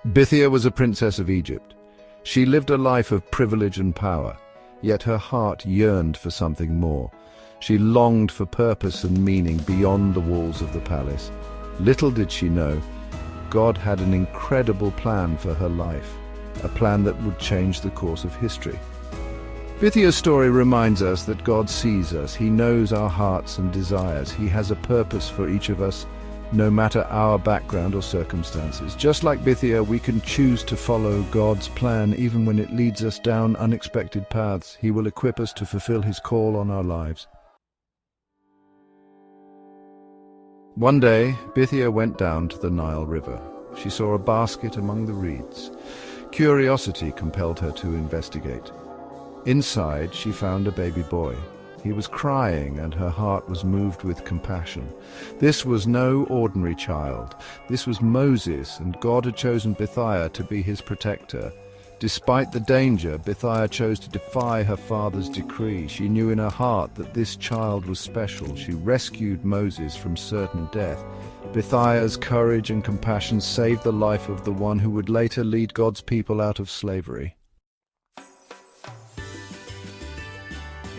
Bithiah was a princess of Egypt. She lived a life of privilege and power, yet her heart yearned for something more. She longed for purpose and meaning beyond the walls of the palace. Little did she know, God had an incredible plan for her life, a plan that would change the course of history. Bithiah's story reminds us that God sees us. He knows our hearts and desires. He has a purpose for each of us, no matter our background or circumstances. Just like Bithiah, we can choose to follow God's plan even when it leads us down unexpected paths. He will equip us to fulfill His call on our lives. One day, Bithiah went down to the Nile River. She saw a basket among the reeds. Curiosity compelled her to investigate. Inside, she found a baby boy. He was crying, and her heart was moved with compassion. This was no ordinary child. This was Moses, and God had chosen Bithiah to be his protector. Despite the danger, Bithiah chose to defy her father's decree. She knew in her heart that this child was special. She rescued Moses from certain death. Bithiah's courage and compassion saved the life of the one who would later lead God's people out of slavery.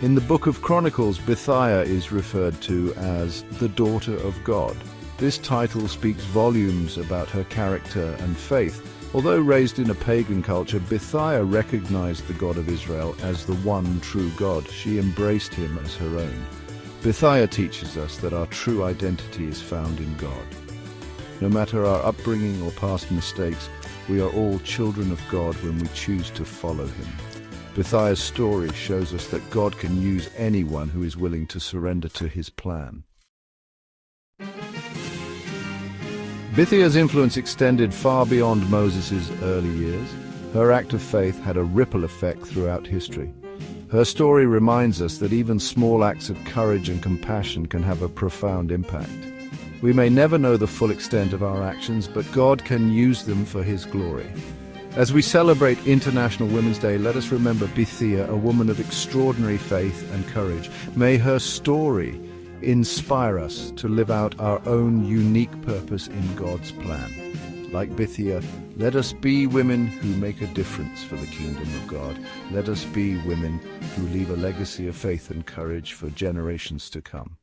In the Book of Chronicles, Bithiah is referred to as the daughter of God. This title speaks volumes about her character and faith. Although raised in a pagan culture, Bithiah recognized the God of Israel as the one true God. She embraced him as her own. Bithiah teaches us that our true identity is found in God. No matter our upbringing or past mistakes, we are all children of God when we choose to follow him. Bithiah's story shows us that God can use anyone who is willing to surrender to his plan. Bithiah's influence extended far beyond Moses' early years. Her act of faith had a ripple effect throughout history. Her story reminds us that even small acts of courage and compassion can have a profound impact. We may never know the full extent of our actions, but God can use them for his glory. As we celebrate International Women's Day, let us remember Bithiah, a woman of extraordinary faith and courage. May her story inspire us to live out our own unique purpose in God's plan. Like Bithiah, let us be women who make a difference for the kingdom of God. Let us be women who leave a legacy of faith and courage for generations to come.